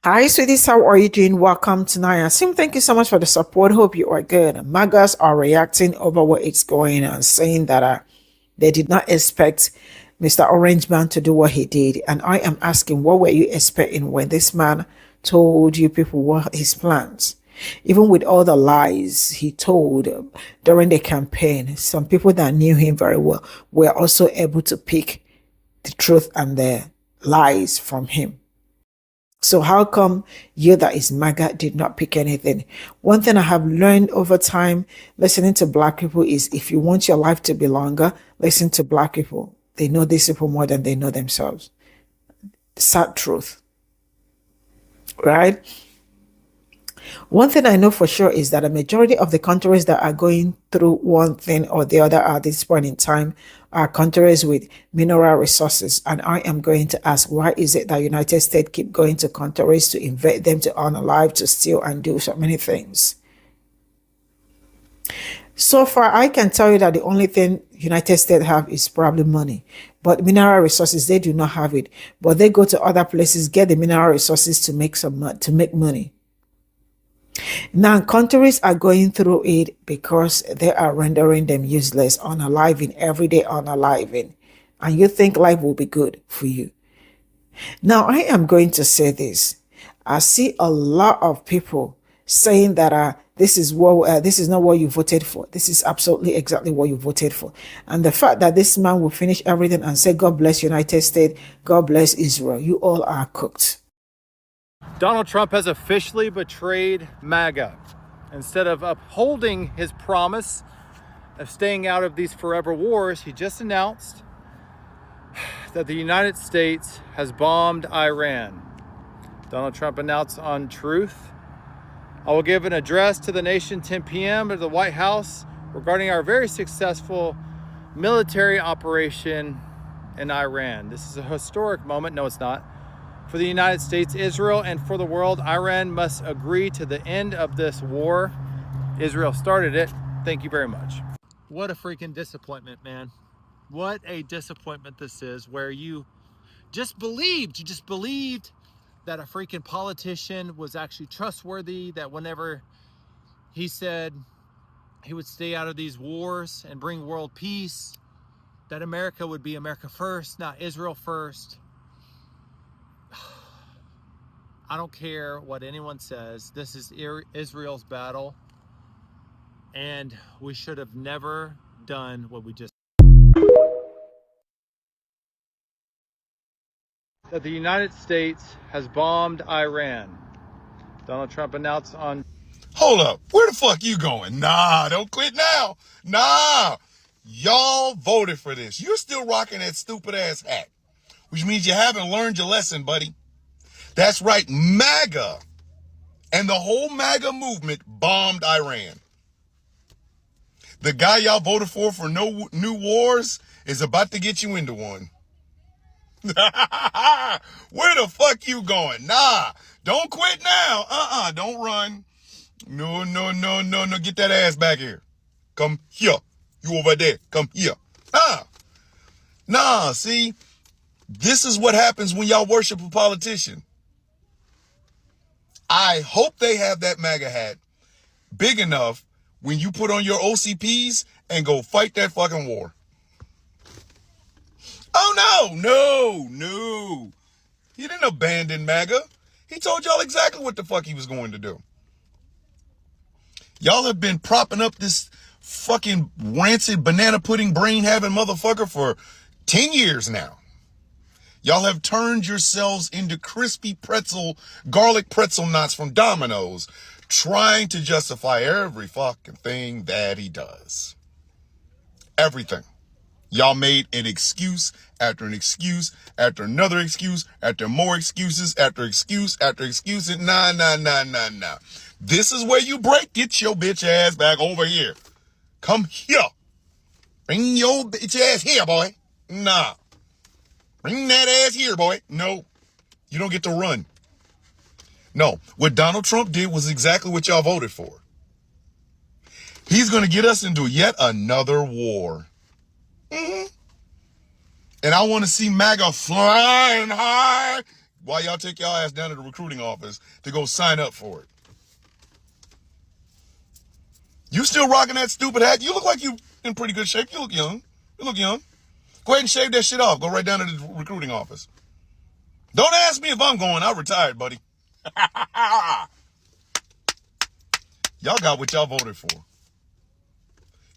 Hi, sweeties. How are you doing? Welcome tonight. Asim, thank you so much for the support. Hope you are good. MAGAs are reacting over what is going on, saying that they did not expect Mr. Orange Man to do what he did. And I am asking, what were you expecting when this man told you people what his plans? Even with all the lies he told during the campaign, some people that knew him very well were also able to pick the truth and the lies from him. So how come you that is MAGA did not pick anything? One thing I have learned over time listening to black people is if you want your life to be longer, listen to black people. They know these people more than they know themselves. Sad truth, right? One thing I know for sure is that a majority of the countries that are going through one thing or the other at this point in time are countries with mineral resources. And I am going to ask, why is it that United States keep going to countries to invade them, to unalive, to steal and do so many things? So far, I can tell you that the only thing United States have is probably money. But mineral resources, they do not have it. But they go to other places, get the mineral resources to make money. Now, countries are going through it because they are rendering them useless, unaliving, everyday unaliving. And you think life will be good for you. Now, I am going to say this. I see a lot of people saying that this is not what you voted for. This is absolutely exactly what you voted for. And the fact that this man will finish everything and say, God bless United States, God bless Israel, you all are cooked. Donald Trump has officially betrayed MAGA. Instead of upholding his promise of staying out of these forever wars, he just announced that the United States has bombed Iran. Donald Trump announced on Truth, I will give an address to the nation 10 p.m. at the White House regarding our very successful military operation in Iran. This is a historic moment. No, it's not. For the United States, Israel, and for the world, Iran must agree to the end of this war. Israel started it. Thank you very much. What a freaking disappointment, man. What a disappointment this is, where you just believed that a freaking politician was actually trustworthy, that whenever he said he would stay out of these wars and bring world peace, that America would be America first, not Israel first. I don't care what anyone says. This is Israel's battle, and we should have never done what we just did. That the United States has bombed Iran. Donald Trump announced on... Hold up. Where the fuck you going? Nah, don't quit now. Nah. Y'all voted for this. You're still rocking that stupid ass hat, which means you haven't learned your lesson, buddy. That's right. MAGA and the whole MAGA movement bombed Iran. The guy y'all voted for no new wars is about to get you into one. Where the fuck you going? Nah, don't quit now. Don't run. No. Get that ass back here. Come here. You over there. Come here. Nah, see, this is what happens when y'all worship a politician. I hope they have that MAGA hat big enough when you put on your OCPs and go fight that fucking war. Oh, no. He didn't abandon MAGA. He told y'all exactly what the fuck he was going to do. Y'all have been propping up this fucking rancid banana pudding brain having motherfucker for 10 years now. Y'all have turned yourselves into crispy garlic pretzel knots from Domino's, trying to justify every fucking thing that he does. Everything. Y'all made an excuse after an excuse after another excuse after more excuses after excuse after excuse. Nah. This is where you break. Get your bitch ass back over here. Come here. Bring your bitch ass here, boy. Nah. Bring that ass here, boy. No. You don't get to run. No. What Donald Trump did was exactly what y'all voted for. He's going to get us into yet another war. And I want to see MAGA flying high, Why y'all take y'all ass down to the recruiting office to go sign up for it? You still rocking that stupid hat? You look like you in pretty good shape. You look young. You look young. Go ahead and shave that shit off. Go right down to the recruiting office. Don't ask me if I'm going. I'm retired, buddy. Y'all got what y'all voted for.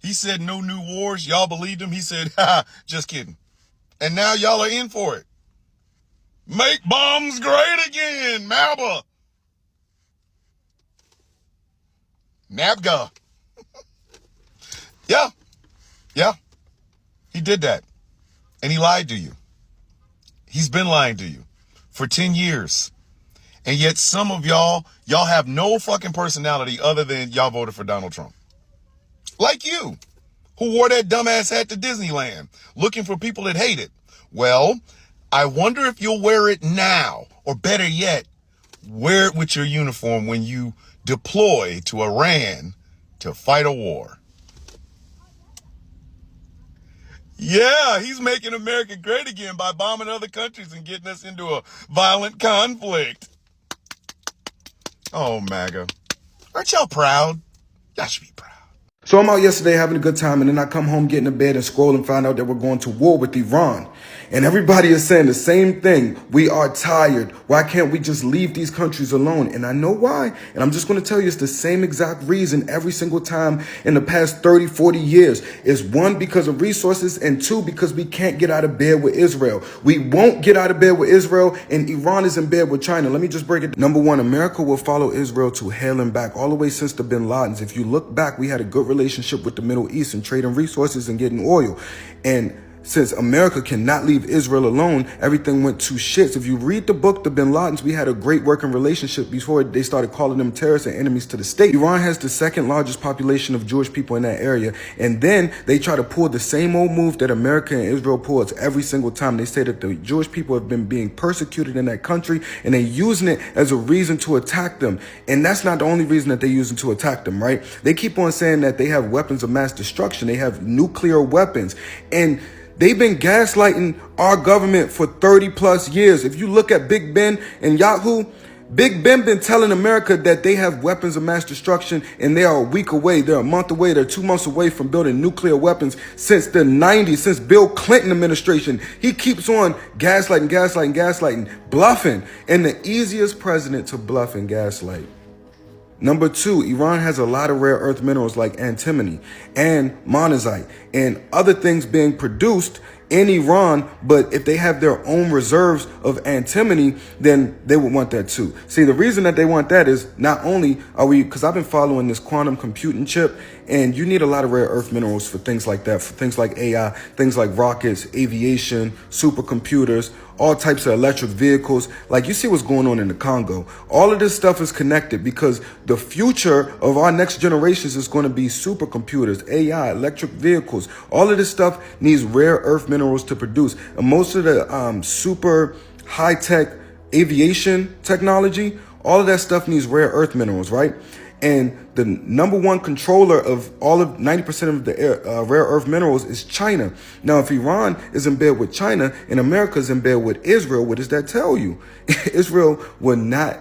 He said no new wars. Y'all believed him. He said, just kidding. And now y'all are in for it. Make bombs great again, MABA. NABGA. Yeah. He did that. And he lied to you. He's been lying to you for 10 years. And yet some of y'all have no fucking personality other than y'all voted for Donald Trump. Like you, who wore that dumbass hat to Disneyland, looking for people that hate it. Well, I wonder if you'll wear it now, or better yet, wear it with your uniform when you deploy to Iran to fight a war. Yeah, he's making America great again by bombing other countries and getting us into a violent conflict. Oh, MAGA. Aren't y'all proud? Y'all should be proud. So I'm out yesterday having a good time, and then I come home, get into bed, and scroll and find out that we're going to war with Iran. And everybody is saying the same thing. We are tired. Why can't we just leave these countries alone? And I know why. And I'm just going to tell you it's the same exact reason every single time in the past 30, 40 years. It's one, because of resources, and two, because we can't get out of bed with Israel. We won't get out of bed with Israel, and Iran is in bed with China. Let me just break it down. Number one, America will follow Israel to hell and back, all the way since the bin Ladens. If you look back, we had a good relationship with the Middle East and trading resources and getting oil. And since America cannot leave Israel alone, everything went to shits. If you read the book, The Bin Ladens, we had a great working relationship before they started calling them terrorists and enemies to the state. Iran has the second largest population of Jewish people in that area. And then they try to pull the same old move that America and Israel pulls every single time. They say that the Jewish people have been being persecuted in that country, and they're using it as a reason to attack them. And that's not the only reason that they're using to attack them, right? They keep on saying that they have weapons of mass destruction. They have nuclear weapons. And they've been gaslighting our government for 30 plus years. If you look at Big Ben and Yahoo, Big Ben been telling America that they have weapons of mass destruction, and they are a week away. They're a month away. They're 2 months away from building nuclear weapons since the 90s, since Bill Clinton administration. He keeps on gaslighting, bluffing. And the easiest president to bluff and gaslight. Number two, Iran has a lot of rare earth minerals like antimony and monazite and other things being produced in Iran. But if they have their own reserves of antimony, then they would want that too. See, the reason that they want that is not only are we, because I've been following this quantum computing chip, and you need a lot of rare earth minerals for things like that, for things like AI, things like rockets, aviation, supercomputers, all types of electric vehicles. Like, you see what's going on in the Congo. All of this stuff is connected because the future of our next generations is going to be supercomputers, AI, electric vehicles. All of this stuff needs rare earth minerals to produce. And most of the super high-tech aviation technology, all of that stuff needs rare earth minerals, right? And the number one controller of all of 90% of the rare earth minerals is China. Now, if Iran is in bed with China and America is in bed with Israel, what does that tell you? Israel will not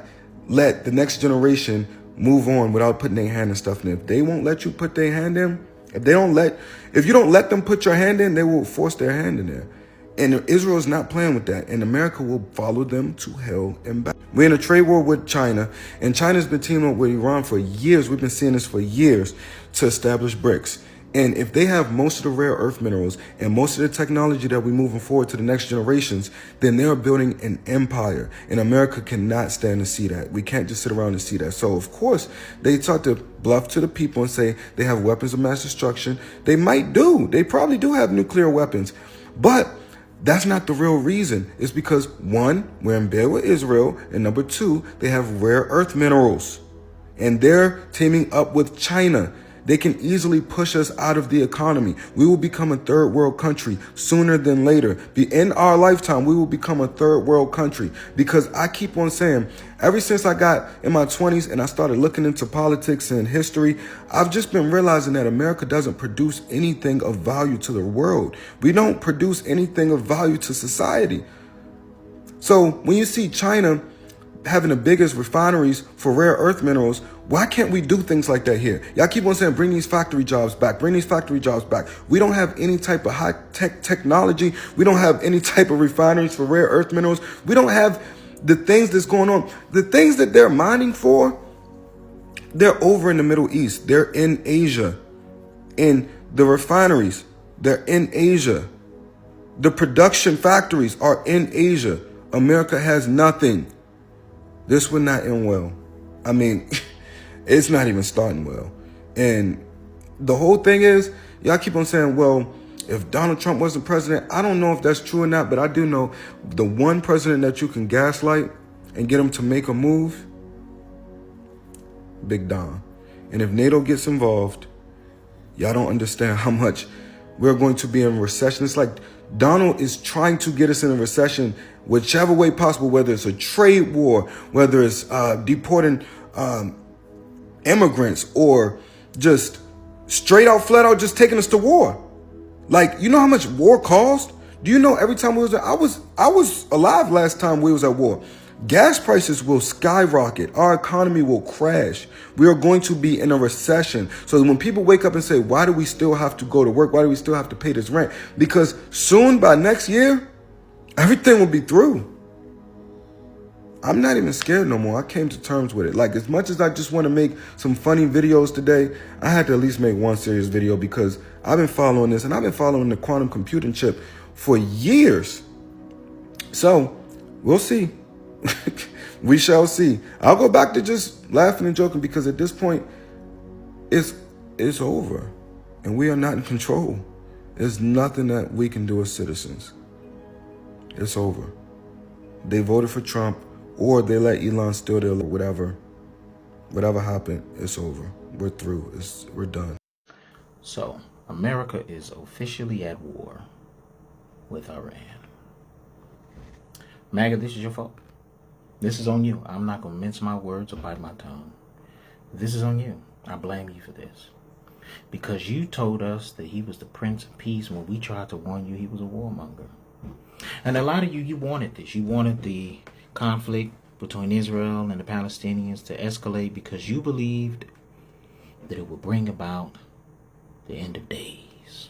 let the next generation move on without putting their hand in stuff. And if they won't let you put their hand in, if you don't let them put your hand in, they will force their hand in there. And Israel is not playing with that. And America will follow them to hell and back. We're in a trade war with China. And China's been teaming up with Iran for years. We've been seeing this for years to establish BRICS. And if they have most of the rare earth minerals and most of the technology that we're moving forward to the next generations, then they're building an empire. And America cannot stand to see that. We can't just sit around and see that. So, of course, they start to bluff to the people and say they have weapons of mass destruction. They might do. They probably do have nuclear weapons. But that's not the real reason. It's because, one, we're in bed with Israel, and number two, they have rare earth minerals. And they're teaming up with China. They can easily push us out of the economy. We will become a third world country sooner than later. In our lifetime, we will become a third world country. Because I keep on saying, ever since I got in my 20s and I started looking into politics and history, I've just been realizing that America doesn't produce anything of value to the world. We don't produce anything of value to society. So when you see China having the biggest refineries for rare earth minerals, why can't we do things like that here? Y'all keep on saying, bring these factory jobs back, bring these factory jobs back. We don't have any type of high tech technology. We don't have any type of refineries for rare earth minerals. We don't have the things that's going on. The things that they're mining for, they're over in the Middle East. They're in Asia. In the refineries, they're in Asia. The production factories are in Asia. America has nothing. This would not end well. I mean, it's not even starting well. And the whole thing is, y'all keep on saying, well, if Donald Trump wasn't president, I don't know if that's true or not, but I do know the one president that you can gaslight and get him to make a move, Big Don. And if NATO gets involved, y'all don't understand how much we're going to be in recession. It's like Donald is trying to get us in a recession whichever way possible, whether it's a trade war, whether it's deporting immigrants, or just straight out, flat out, just taking us to war. Like, you know how much war cost? Do you know every time we was I was alive last time we was at war. Gas prices will skyrocket. Our economy will crash. We are going to be in a recession. So when people wake up and say, why do we still have to go to work? Why do we still have to pay this rent? Because soon, by next year, everything will be through. I'm not even scared no more. I came to terms with it. Like, as much as I just want to make some funny videos today, I had to at least make one serious video because I've been following this, and I've been following the quantum computing chip for years. So we'll see. We shall see. I'll go back to just laughing and joking because at this point, it's over. And we are not in control. There's nothing that we can do as citizens. It's over. They voted for Trump, or they let Elon steal their whatever. Whatever happened, it's over. We're through. We're done. So, America is officially at war with Iran. MAGA, this is your fault. This is on you. I'm not going to mince my words or bite my tongue. This is on you. I blame you for this. Because you told us that he was the Prince of Peace when we tried to warn you he was a warmonger. And a lot of you wanted this. You wanted the conflict between Israel and the Palestinians to escalate because you believed that it would bring about the end of days,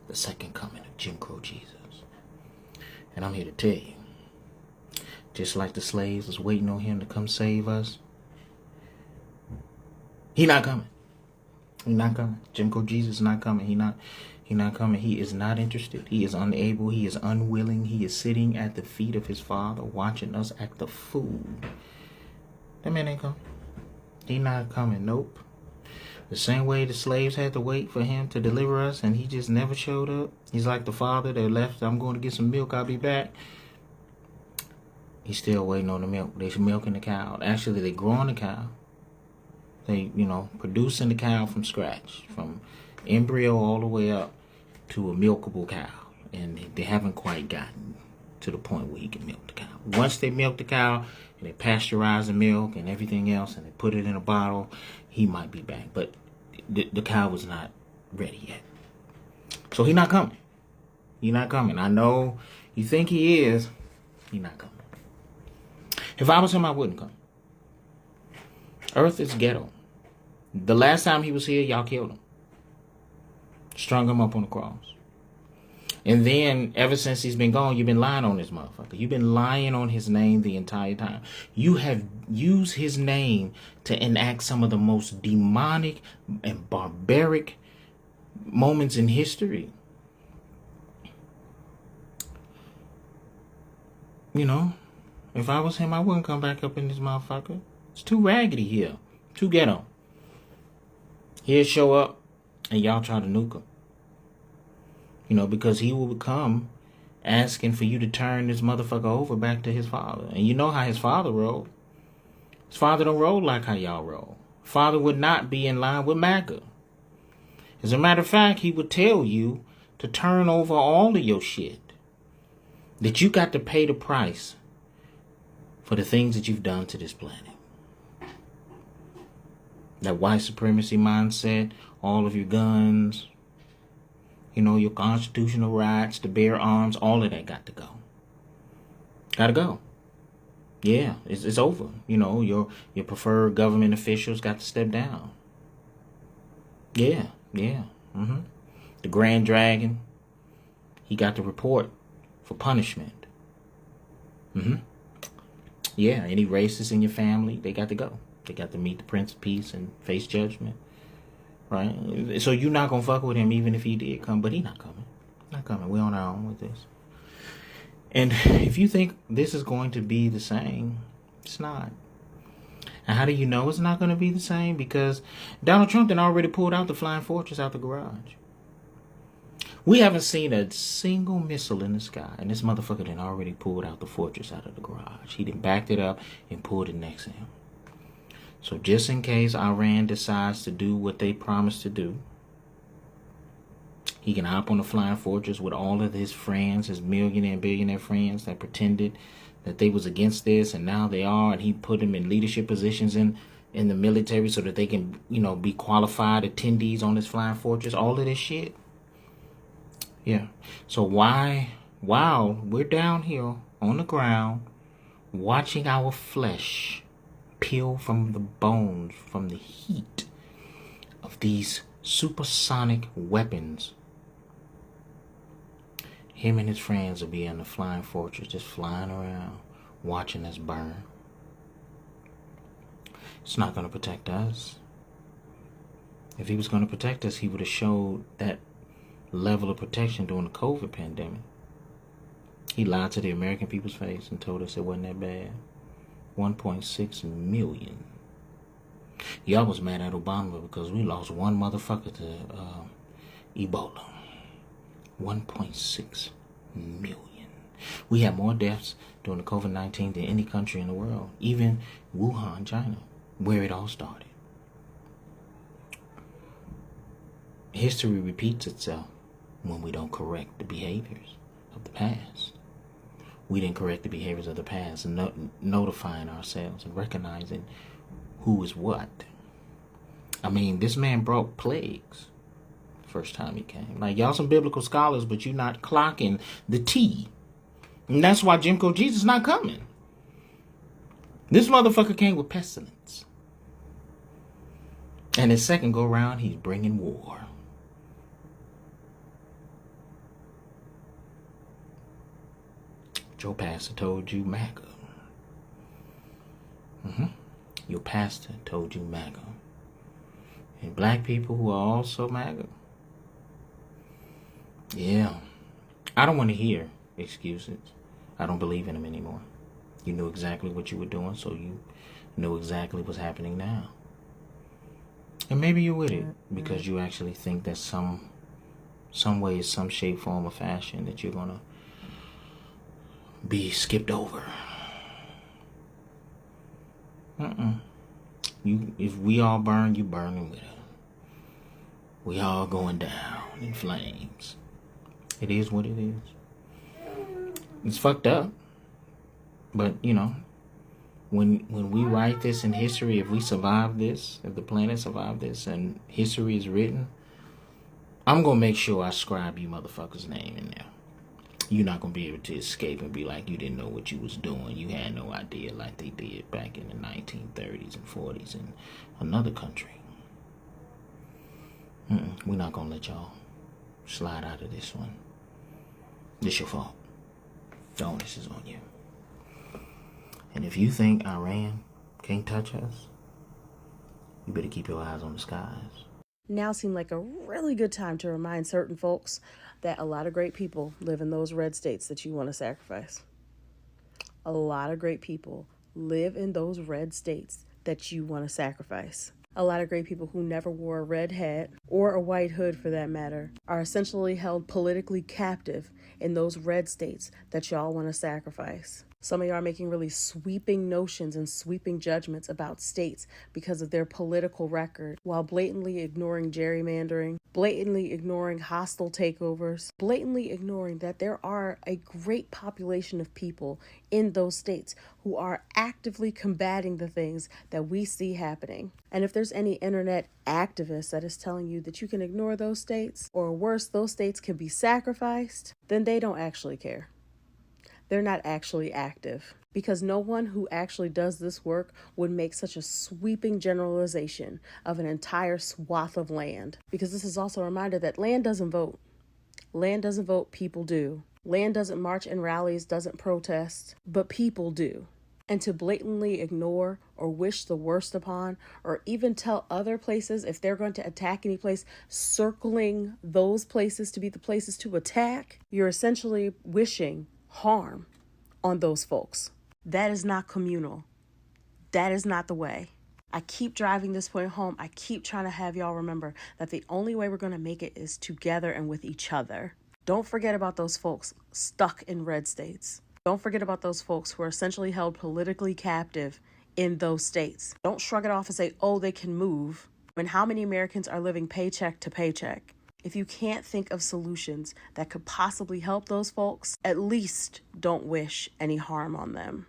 the second coming of Jim Crow Jesus. And I'm here to tell you, just like the slaves was waiting on him to come save us, he not coming. He not coming. Jim Crow Jesus is not coming. He not coming. He is not interested. He is unable. He is unwilling. He is sitting at the feet of his father, watching us act the fool. That man ain't coming. He not coming. Nope. The same way the slaves had to wait for him to deliver us, and he just never showed up. He's like the father that left. I'm going to get some milk. I'll be back. He's still waiting on the milk. They're milking the cow. Actually, they growing the cow. They, producing the cow from scratch, from embryo all the way up to a milkable cow. And they haven't quite gotten to the point where he can milk the cow. Once they milk the cow and they pasteurize the milk and everything else and they put it in a bottle, he might be back. But the cow was not ready yet. So he's not coming. He's not coming. I know you think he is. He's not coming. If I was him, I wouldn't come. Earth is ghetto. The last time he was here, y'all killed him. Strung him up on the cross. And then, ever since he's been gone, you've been lying on this motherfucker. You've been lying on his name the entire time. You have used his name to enact some of the most demonic and barbaric moments in history. If I was him, I wouldn't come back up in this motherfucker. It's too raggedy here. Too ghetto. He'll show up and y'all try to nuke him. Because he will come asking for you to turn this motherfucker over back to his father. And you know how his father rolled. His father don't roll like how y'all roll. Father would not be in line with MAGA. As a matter of fact, he would tell you to turn over all of your shit. That you got to pay the price for the things that you've done to this planet. That white supremacy mindset, all of your guns, your constitutional rights, to bear arms, all of that got to go. Gotta go. Yeah, it's over. You know, your preferred government officials got to step down. Yeah, yeah. The Grand Dragon, he got the report for punishment. Yeah, any racists in your family, they got to go. They got to meet the Prince of Peace and face judgment. Right? So you're not gonna fuck with him even if he did come, but he not coming. Not coming. We're on our own with this. And if you think this is going to be the same, it's not. And how do you know it's not going to be the same? Because Donald Trump then already pulled out the flying fortress out the garage. We haven't seen a single missile in the sky, and this motherfucker then already pulled out the fortress out of the garage. He then backed it up and pulled it next to him. So just in case Iran decides to do what they promised to do, he can hop on the flying fortress with all of his friends, his millionaire and billionaire friends that pretended that they was against this, and now they are, and he put them in leadership positions in the military so that they can, be qualified attendees on this flying fortress. All of this shit. Yeah. So while we're down here on the ground watching our flesh peel from the bones from the heat of these supersonic weapons, him and his friends will be in the flying fortress just flying around watching us burn. It's not going to protect us. If he was going to protect us, he would have showed that level of protection during the COVID pandemic. He lied to the American people's face and told us it wasn't that bad. 1.6 million. Y'all was mad at Obama because we lost one motherfucker to Ebola. 1.6 million. We had more deaths during the COVID-19 than any country in the world, even Wuhan, China, where it all started. History repeats itself when we don't correct the behaviors of the past. We didn't correct the behaviors of the past, and notifying ourselves and recognizing who is what. I mean, this man brought plagues first time he came. Like, y'all some biblical scholars, but you're not clocking the T. And that's why Jim Crow Jesus not coming. This motherfucker came with pestilence. And his second go round, he's bringing war. Your pastor told you MAGA. Your pastor told you MAGA. And black people who are also MAGA. Yeah. I don't want to hear excuses. I don't believe in them anymore. You knew exactly what you were doing, so you know exactly what's happening now. And maybe you're with it because you actually think that some way, some shape, form, or fashion that you're going to be skipped over. If we all burn, you burning with it. We all going down in flames. It is what it is. It's fucked up. But, when we write this in history, if we survive this, if the planet survived this and history is written, I'm going to make sure I scribe you motherfuckers' name in there. You're not going to be able to escape and be like you didn't know what you was doing. You had no idea like they did back in the 1930s and 40s in another country. We're not going to let y'all slide out of this one. This your fault. The onus is on you. And if you think Iran can't touch us, you better keep your eyes on the skies. Now seemed like a really good time to remind certain folks that a lot of great people live in those red states that you want to sacrifice. A lot of great people live in those red states that you want to sacrifice. A lot of great people who never wore a red hat, or a white hood for that matter, are essentially held politically captive in those red states that y'all want to sacrifice. Some of y'all are making really sweeping notions and sweeping judgments about states because of their political record, while blatantly ignoring gerrymandering, blatantly ignoring hostile takeovers, blatantly ignoring that there are a great population of people in those states who are actively combating the things that we see happening. And if there's any internet activist that is telling you that you can ignore those states, or worse, those states can be sacrificed, then they don't actually care. they're not actually active. Because no one who actually does this work would make such a sweeping generalization of an entire swath of land. Because this is also a reminder that land doesn't vote. Land doesn't vote, people do. Land doesn't march in rallies, doesn't protest, but people do. And to blatantly ignore or wish the worst upon, or even tell other places if they're going to attack any place, circling those places to be the places to attack, you're essentially wishing harm on those folks. That is not communal. That is not the way. I keep driving this point home. I keep trying to have y'all remember that the only way we're going to make it is together and with each other. Don't forget about those folks stuck in red states. Don't forget about those folks who are essentially held politically captive in those states. Don't shrug it off and say, oh, they can move. When how many Americans are living paycheck to paycheck? If you can't think of solutions that could possibly help those folks, at least don't wish any harm on them.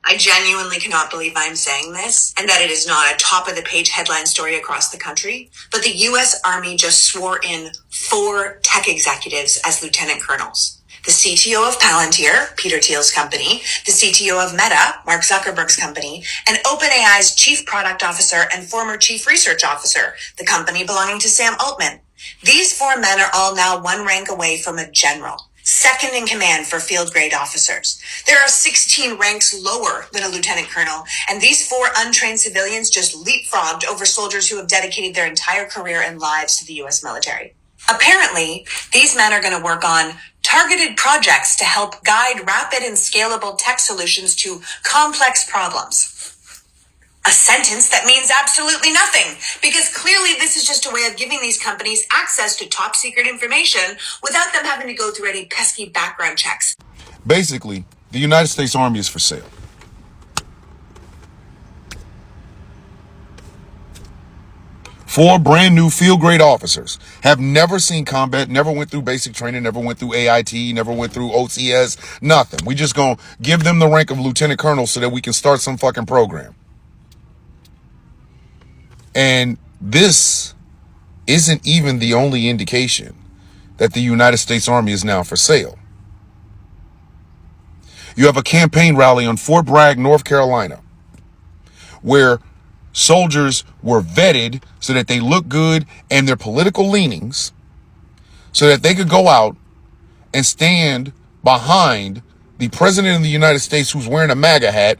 I genuinely cannot believe I'm saying this and that it is not a top of the page headline story across the country, but the US Army just swore in 4 tech executives as lieutenant colonels. The CTO of Palantir, Peter Thiel's company, the CTO of Meta, Mark Zuckerberg's company, and OpenAI's chief product officer and former chief research officer, the company belonging to Sam Altman. These 4 men are all now 1 rank away from a general, second in command for field grade officers. There are 16 ranks lower than a lieutenant colonel, and these 4 untrained civilians just leapfrogged over soldiers who have dedicated their entire career and lives to the US military. Apparently, these men are going to work on targeted projects to help guide rapid and scalable tech solutions to complex problems. A sentence that means absolutely nothing, because clearly this is just a way of giving these companies access to top secret information without them having to go through any pesky background checks. Basically, the United States Army is for sale. Four brand new field grade officers have never seen combat, never went through basic training, never went through AIT, never went through OCS, nothing. We just gonna give them the rank of lieutenant colonel so that we can start some fucking program. And this isn't even the only indication that the United States Army is now for sale. You have a campaign rally on Fort Bragg, North Carolina, where soldiers were vetted so that they look good and their political leanings so that they could go out and stand behind the president of the United States who's wearing a MAGA hat.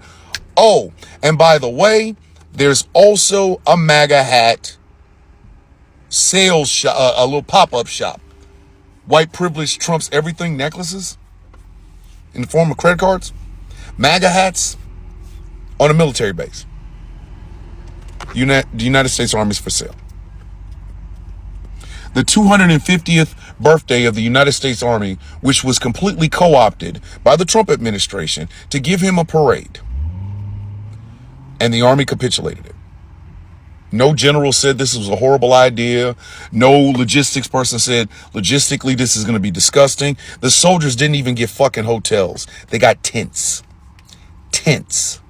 Oh, and by the way, there's also a MAGA hat sales shop, a little pop-up shop. White privilege trumps everything necklaces in the form of credit cards. MAGA hats on a military base. The United States Army is for sale. The 250th birthday of the United States Army, which was completely co-opted by the Trump administration to give him a parade. And the Army capitulated it. No general said this was a horrible idea. No logistics person said, logistically, this is going to be disgusting. The soldiers didn't even get fucking hotels. They got tents. Tents.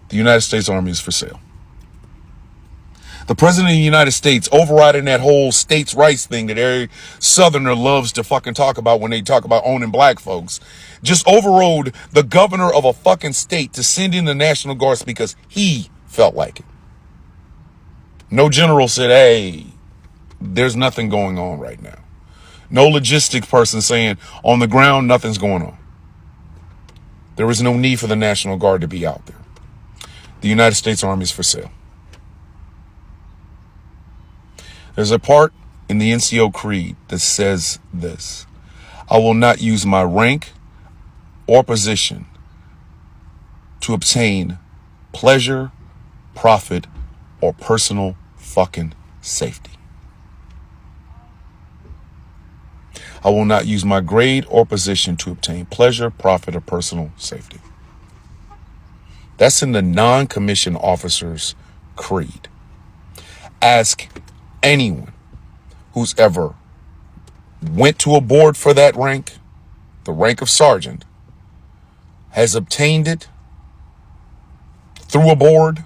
The United States Army is for sale. The president of the United States, overriding that whole states' rights thing that every Southerner loves to fucking talk about when they talk about owning black folks, just overrode the governor of a fucking state to send in the National Guards because he felt like it. No general said, hey, there's nothing going on right now. No logistics person saying, on the ground, nothing's going on. There is no need for the National Guard to be out there. The United States Army is for sale. There's a part in the NCO Creed that says this: I will not use my rank or position to obtain pleasure, profit, or personal fucking safety. I will not use my grade or position to obtain pleasure, profit, or personal safety. That's in the non-commissioned officer's creed. Ask anyone who's ever went to a board for that rank, the rank of sergeant, has obtained it through a board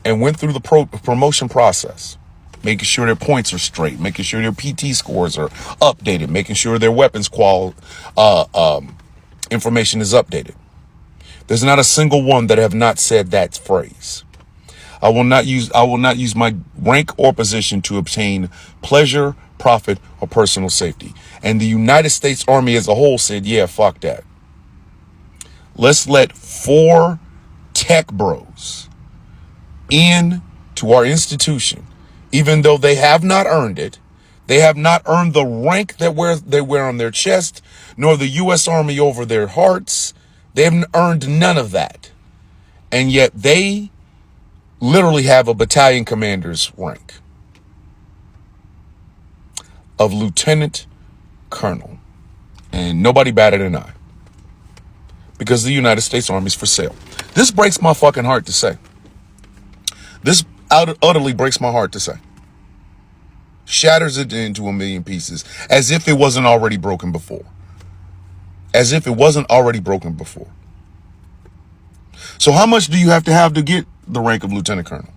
and went through the promotion process. making sure their points are straight, making sure their PT scores are updated, making sure their weapons information is updated. There's not a single one that have not said that phrase. I will not use my rank or position to obtain pleasure, profit, or personal safety. And the United States Army as a whole said, yeah, fuck that. Let's let 4 tech bros in to our institution, even though they have not earned it. They have not earned the rank that they wear on their chest, nor the U.S. Army over their hearts. They haven't earned none of that. And yet they literally have a battalion commander's rank of lieutenant colonel. And nobody batted an eye. Because the United States Army is for sale. This breaks my fucking heart to say. This utterly breaks my heart to say. Shatters it into a million pieces. As if it wasn't already broken before. As if it wasn't already broken before. So how much do you have to get the rank of lieutenant colonel?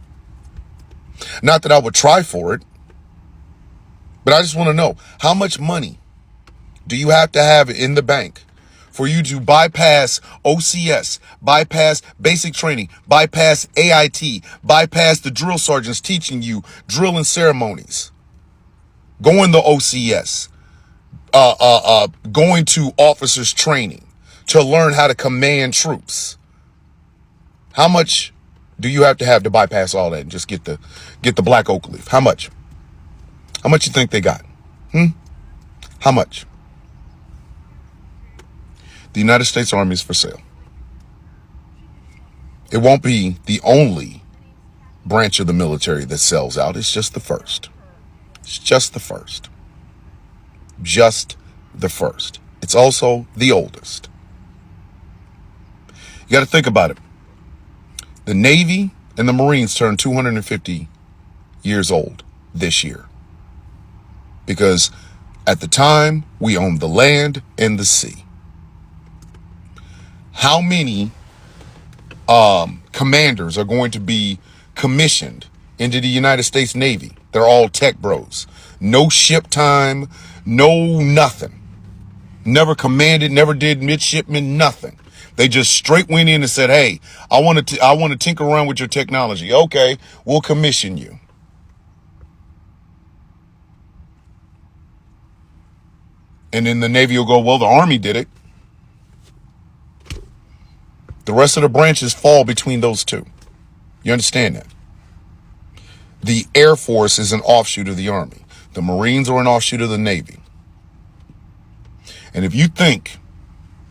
Not that I would try for it. But I just want to know, how much money do you have to have in the bank for you to bypass OCS, bypass basic training, bypass AIT, bypass the drill sergeants teaching you drill and ceremonies, going to OCS, going to officers training to learn how to command troops? How much do you have to bypass all that and just get the black oak leaf? How much? How much you think they got? How much? The United States Army is for sale. It won't be the only branch of the military that sells out. It's just the first. It's just the first. Just the first. It's also the oldest. You got to think about it. The Navy and the Marines turned 250 years old this year. Because at the time, we owned the land and the sea. How many commanders are going to be commissioned into the United States Navy? They're all tech bros. No ship time, no nothing. Never commanded, never did midshipman, nothing. They just straight went in and said, hey, I want to tinker around with your technology. Okay, we'll commission you. And then the Navy will go, well, the Army did it. The rest of the branches fall between those two. You understand that? The Air Force is an offshoot of the Army. The Marines are an offshoot of the Navy. And if you think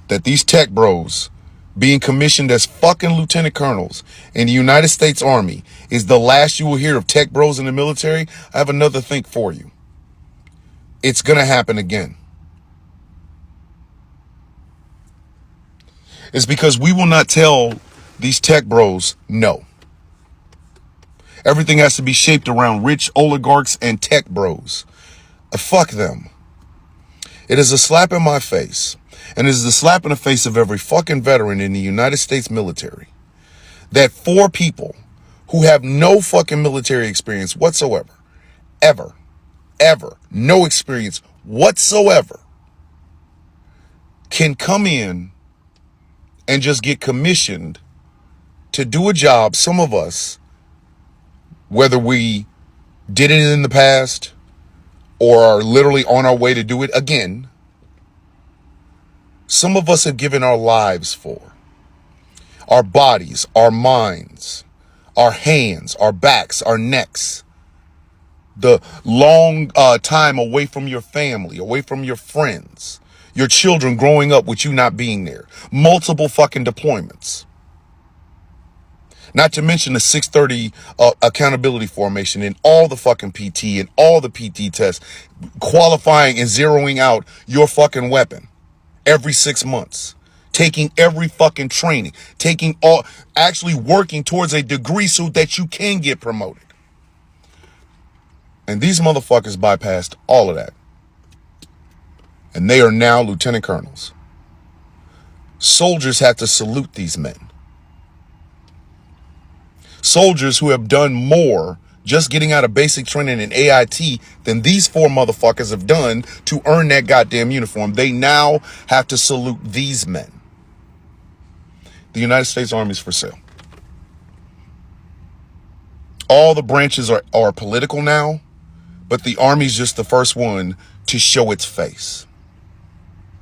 that these tech bros being commissioned as fucking lieutenant colonels in the United States Army is the last you will hear of tech bros in the military, I have another thing for you. It's going to happen again. It's because we will not tell these tech bros no. Everything has to be shaped around rich oligarchs and tech bros. Fuck them. It is a slap in my face, and it is a slap in the face of every fucking veteran in the United States military, that 4 people who have no fucking military experience whatsoever, ever, no experience whatsoever, can come in and just get commissioned to do a job. Some of us, whether we did it in the past or are literally on our way to do it again, some of us have given our lives for. Our bodies, our minds, our hands, our backs, our necks. The long time away from your family, away from your friends. Your children growing up with you not being there. Multiple fucking deployments. Not to mention the 630 accountability formation and all the fucking PT and all the PT tests, qualifying and zeroing out your fucking weapon every 6 months, taking every fucking training, actually working towards a degree so that you can get promoted. And these motherfuckers bypassed all of that. And they are now lieutenant colonels. Soldiers have to salute these men. Soldiers who have done more just getting out of basic training in AIT than these 4 motherfuckers have done to earn that goddamn uniform. They now have to salute these men. The United States Army is for sale. All the branches are political now, but the Army's just the first one to show its face.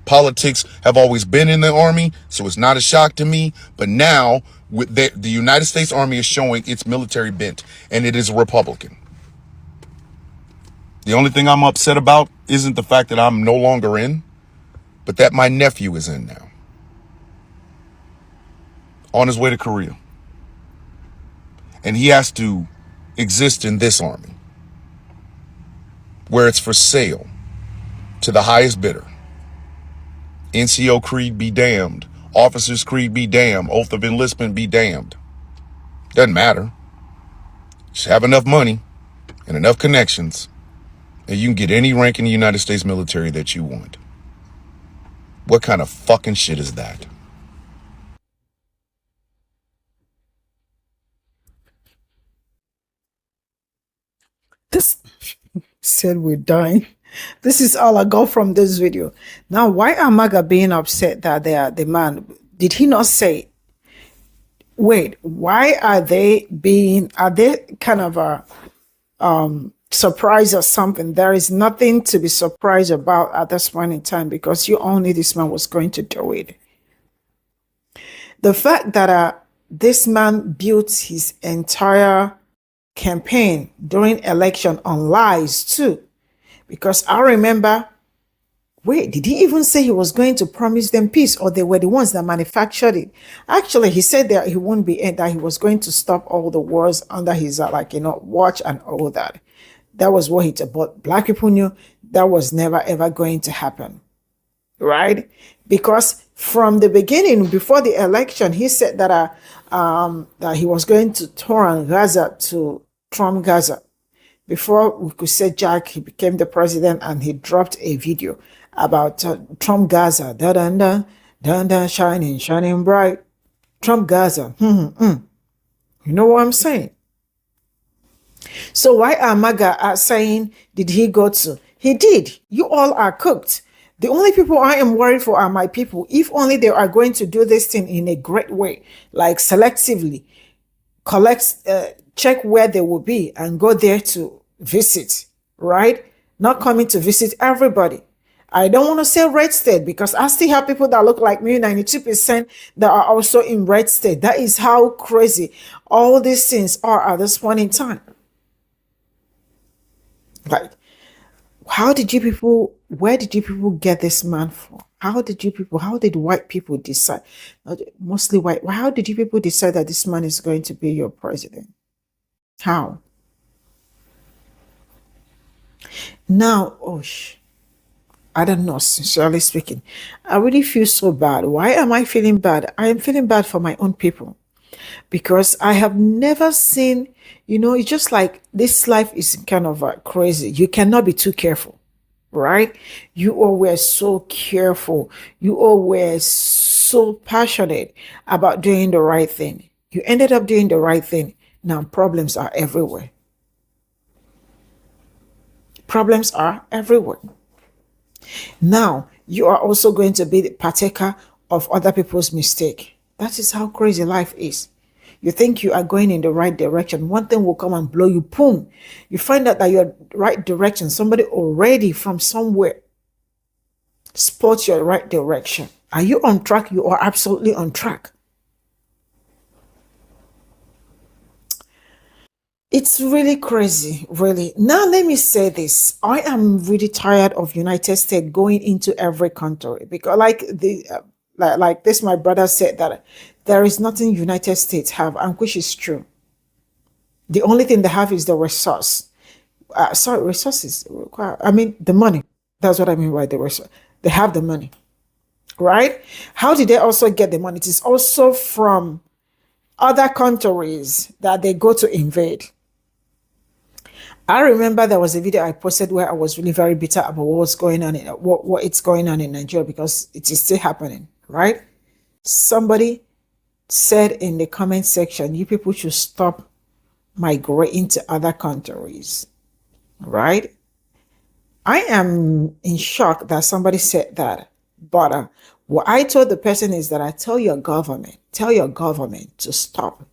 Politics have always been in the Army, so it's not a shock to me. But now, with the United States Army is showing its military bent, and it is Republican. The only thing I'm upset about isn't the fact that I'm no longer in, but that my nephew is in now, on his way to Korea. And he has to exist in this Army, where it's for sale to the highest bidder. NCO creed be damned. Officers creed be damned. Oath of enlistment be damned. Doesn't matter. Just have enough money and enough connections, and you can get any rank in the United States military that you want. What kind of fucking shit is that? This said we're dying. This is all I got from this video. Now, why are MAGA being upset that they are the man? Did he not say, wait, why are they kind of a surprised or something? There is nothing to be surprised about at this point in time, because you all knew this man was going to do it. The fact that this man built his entire campaign during election on lies too, because I remember, wait, did he even say he was going to promise them peace, or they were the ones that manufactured it? Actually, he said that he won't be, that he was going to stop all the wars under his watch and all that. That was what he did. But black people knew that was never ever going to happen, right? Because from the beginning, before the election, he said that that he was going to turn Gaza to Trump Gaza. Before we could say Jack, he became the president, and he dropped a video about Trump Gaza, shining, shining bright. Trump Gaza. You know what I'm saying? So why are MAGA saying, did he go to? He did. You all are cooked. The only people I am worried for are my people. If only they are going to do this thing in a great way, like selectively, check where they will be and go there to visit, right? Not coming to visit everybody. I don't want to say red state, because I still have people that look like me, 92% that are also in red state. That is how crazy all these things are at this point in time. Like, where did you people get this man from? How did white people decide, mostly white, how did you people decide that this man is going to be your president? How? Now, I don't know, sincerely speaking, I really feel so bad. Why am I feeling bad? I am feeling bad for my own people, because I have never seen, it's just like this life is kind of crazy. You cannot be too careful, right? You all were so careful. You all were so passionate about doing the right thing. You ended up doing the right thing. Now problems are everywhere. Problems are everywhere. Now you are also going to be the partaker of other people's mistake. That is how crazy life is. You think you are going in the right direction. One thing will come and blow you. Boom. You find out that you're right direction. Somebody already from somewhere spots your right direction. Are you on track? You are absolutely on track. It's really crazy, really. Now, let me say this. I am really tired of United States going into every country, because like this, my brother said that there is nothing United States have, and which is true. The only thing they have is the resource. Resources. I mean, the money. That's what I mean by the resource. They have the money, right? How did they also get the money? It is also from other countries that they go to invade. I remember there was a video I posted where I was really very bitter about what's going on what it's going on in Nigeria, because it is still happening, right? Somebody said in the comment section, you people should stop migrating to other countries, right? I am in shock that somebody said that. But what I told the person is that I tell your government to stop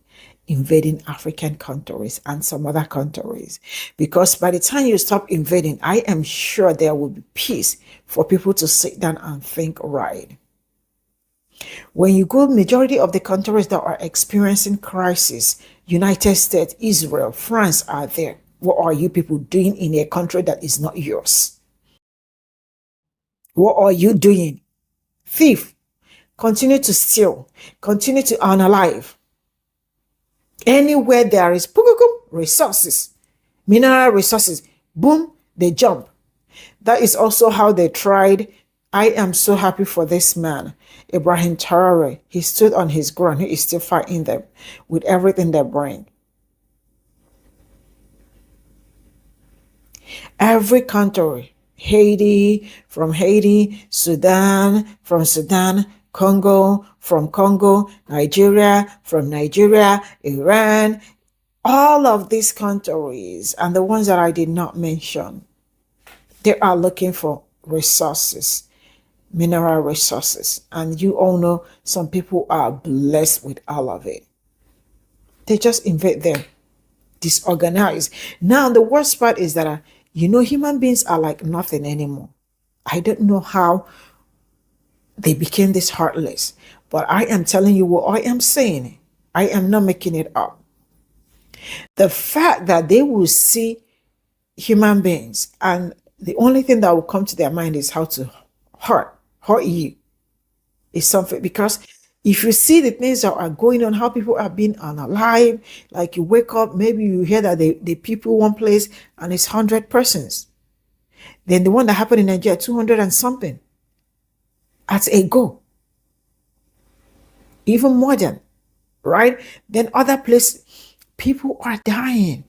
invading African countries and some other countries. Because by the time you stop invading, I am sure there will be peace for people to sit down and think right. When you go, majority of the countries that are experiencing crisis, United States, Israel, France are there. What are you people doing in a country that is not yours? What are you doing? Thief. Continue to steal. Continue to unalive. Anywhere there is resources, mineral resources, boom, they jump. That is also how they tried. I am so happy for this man, Ibrahim Traore. He stood on his ground. He is still fighting them with everything they bring. Every country, from Haiti, Sudan, from Sudan, Congo, from Congo, Nigeria, from Nigeria, Iran, all of these countries and the ones that I did not mention, they are looking for resources, mineral resources. And you all know some people are blessed with all of it. They just invade them, disorganized. Now, the worst part is that, human beings are like nothing anymore. I don't know how they became this heartless, but I am telling you what I am saying. I am not making it up. The fact that they will see human beings and the only thing that will come to their mind is how to hurt you is something. Because if you see the things that are going on, how people are being unalive, like you wake up, maybe you hear that the people one place and it's 100 persons. Then the one that happened in Nigeria, 200 and something at a go. Even more than, right? Then other places, people are dying.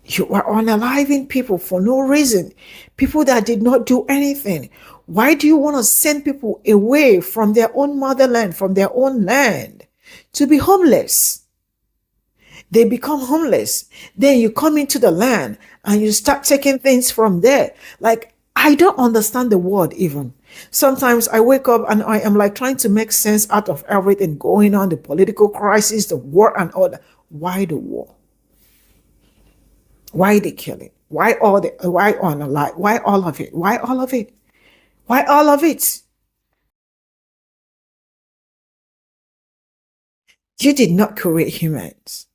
You are unaliving people for no reason. People that did not do anything. Why do you want to send people away from their own motherland, from their own land, to be homeless? They become homeless. Then you come into the land and you start taking things from there. Like, I don't understand the word even. Sometimes I wake up and I am like trying to make sense out of everything going on, the political crisis, the war and all that. Why the war? Why the killing? Why all the why on a lie? Why all of it? Why all of it? Why all of it? You did not create humans.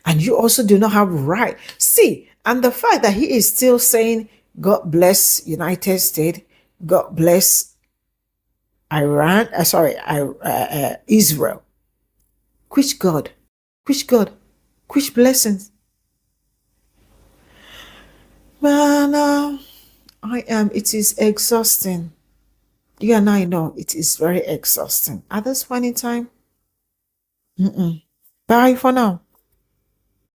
And you also do not have right. See, and the fact that he is still saying, God bless United States, God bless Iran, Israel. Which God? Which God? Which blessings? Man, it is exhausting. You and I know it is very exhausting. At this point in time, bye for now.